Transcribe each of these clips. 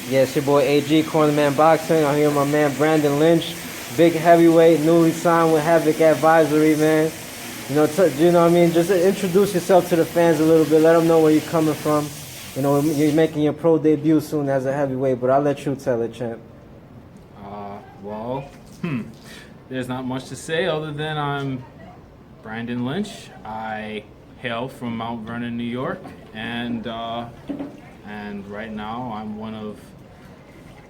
Yeah, it's your boy AG, Cornerman Boxing. I'm here with my man Brandon Lynch, big heavyweight, newly signed with Havoc Advisory, man. You know, you know what I mean? Just introduce yourself to the fans a little bit. Let them know where you're coming from. You know, you're making your pro debut soon as a heavyweight, but I'll let you tell it, champ. Well, there's not much to say other than I'm Brandon Lynch. I hail from Mount Vernon, New York, and right now I'm one of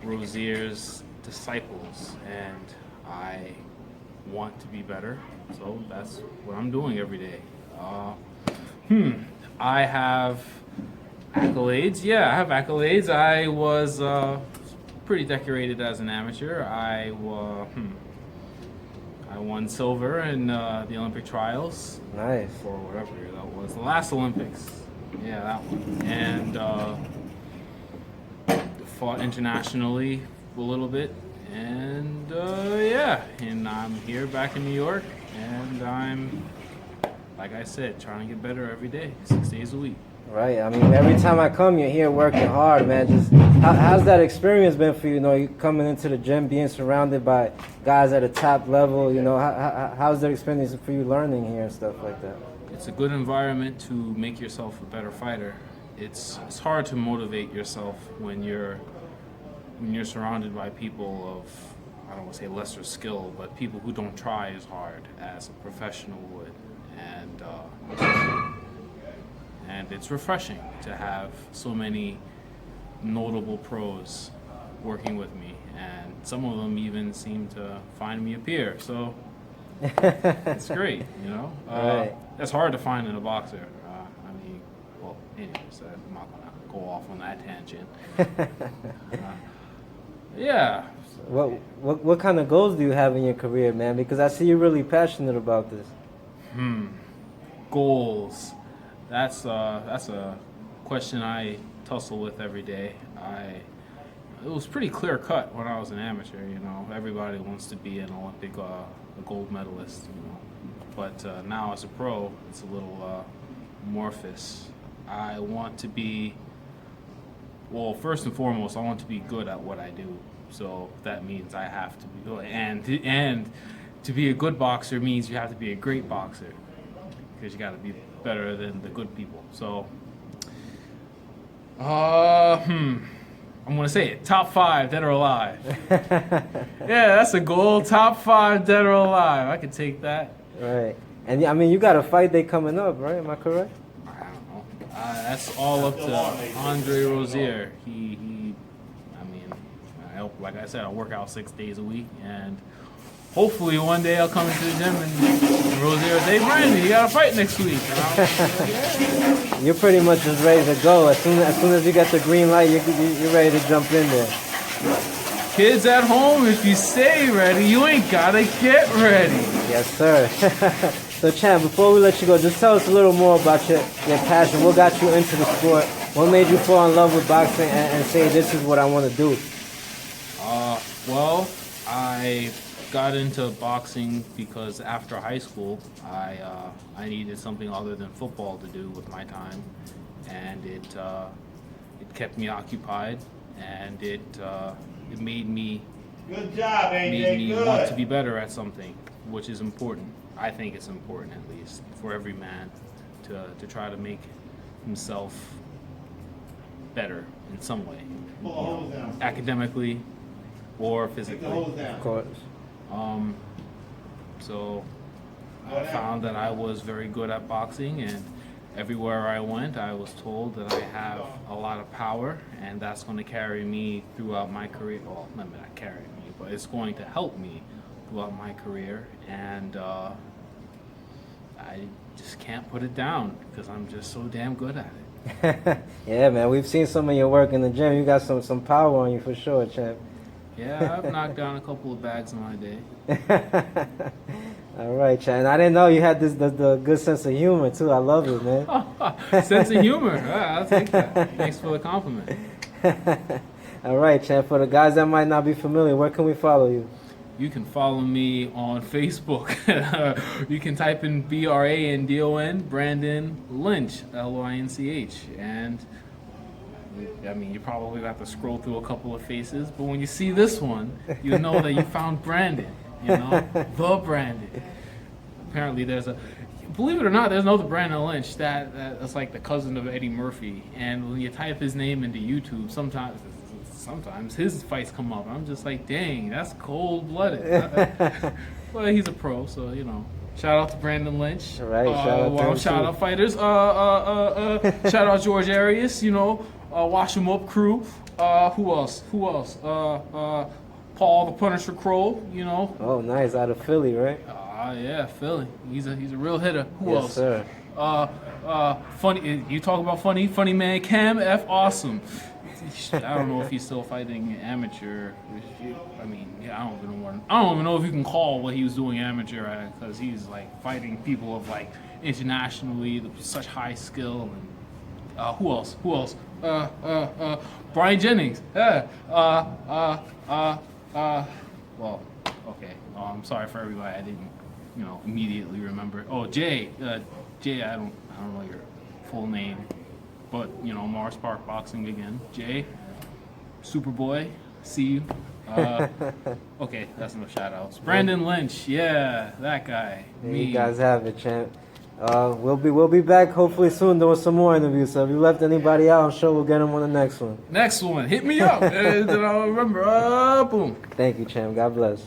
Rozier's disciples, and I want to be better, so that's what I'm doing every day. I have accolades. Yeah, I have accolades. I was pretty decorated as an amateur. I won silver in the Olympic trials. Nice. For whatever year that was. The last Olympics. Yeah, that one. And fought internationally a little bit. And yeah, and I'm here back in New York, and I'm, like I said, trying to get better every day, 6 days a week. Right. I mean, every time I come, you're here working hard, man. Just how's that experience been for you? You know, you coming into the gym, being surrounded by guys at a top level. You know, how's that experience for you learning here and stuff like that? It's a good environment to make yourself a better fighter. It's hard to motivate yourself when you're surrounded by people of, I don't want to say lesser skill, but people who don't try as hard as a professional would, and it's refreshing to have so many notable pros working with me, and some of them even seem to find me a peer, so it's great, you know. Right. That's hard to find in a boxer. Anyways, I'm not gonna go off on that tangent. Yeah. What kind of goals do you have in your career, man? Because I see you're really passionate about this. Goals. That's a question I tussle with every day. It was pretty clear cut when I was an amateur. You know, everybody wants to be an Olympic, a gold medalist. You know, but now as a pro, it's a little amorphous. I want to be, well, first and foremost, I want to be good at what I do. So that means I have to be good, and to be a good boxer means you have to be a great boxer, because you got to be better than the good people. So, I'm gonna say it: top 5 dead or alive. Yeah, that's a goal. Top 5 dead or alive. I could take that. Right, and I mean, you got a fight day coming up, right? Am I correct? I don't know. That's all up to Andre Rozier. Like I said, I work out 6 days a week, and hopefully one day I'll come into the gym and Rozier will say, "Hey, Brandon, you got a fight next week." And I'll be like, yeah. You're pretty much just ready to go. As soon as you get the green light, you're ready to jump in there. Kids at home, if you stay ready, you ain't gotta get ready. Yes, sir. So, Champ, before we let you go, just tell us a little more about your passion. What got you into the sport? What made you fall in love with boxing and say, "This is what I want to do"? Well, I got into boxing because after high school, I needed something other than football to do with my time, and it kept me occupied, and it made me Good job, AJ. made me Good. want to be better at something, which is important. I think it's important, at least for every man, to try to make himself better in some way, Pull the hose down. academically or Take the physically. hose down. Of course. So I found that I was very good at boxing, and everywhere I went, I was told that I have a lot of power, and that's going to carry me throughout my career. Well, not carry me, but it's going to help me throughout my career, and I just can't put it down because I'm just so damn good at it. Yeah, man, we've seen some of your work in the gym. You got some power on you for sure, champ. Yeah, I've knocked down a couple of bags in my day. All right, champ. And I didn't know you had the good sense of humor too. I love it, man. Sense of humor. I'll take that. Thanks for the compliment. All right, champ. For the guys that might not be familiar, where can we follow you? You can follow me on Facebook. You can type in Brandon, Brandon Lynch, Lynch, and I mean, you probably have to scroll through a couple of faces, but when you see this one, you know that you found Brandon. You know, the Brandon. Apparently, believe it or not, there's another Brandon Lynch that's like the cousin of Eddie Murphy. And when you type his name into YouTube, sometimes his fights come up. I'm just like, dang, that's cold-blooded. Well, he's a pro, so, you know. Shout out to Brandon Lynch. Right, shout out fighters. Shout out George Arias, you know. Wash 'em up crew. Who else? Paul the Punisher Crow, you know. Oh, nice, out of Philly, right? Yeah, Philly. He's a real hitter. Who Yes, else? sir. Funny. You talk about funny man. Cam F. Awesome. I don't know if he's still fighting amateur. I mean, yeah, I don't even know if you can call what he was doing amateur at, because he's like fighting people of like internationally with such high skill. And who else? Brian Jennings. Well, okay. I'm sorry for everybody. I didn't, immediately remember. Oh, Jay. Jay. I don't know your full name, but Mars Park Boxing again. Jay. Superboy. See you. Okay, that's enough shout outs. Brandon Lynch. Yeah, that guy. There Me. you guys have it, champ. We'll be back hopefully soon doing some more interviews. So if you left anybody out, I'm sure we'll get them on the next one. Next one. Hit me up. Then I'll remember. Boom. Thank you, champ. God bless.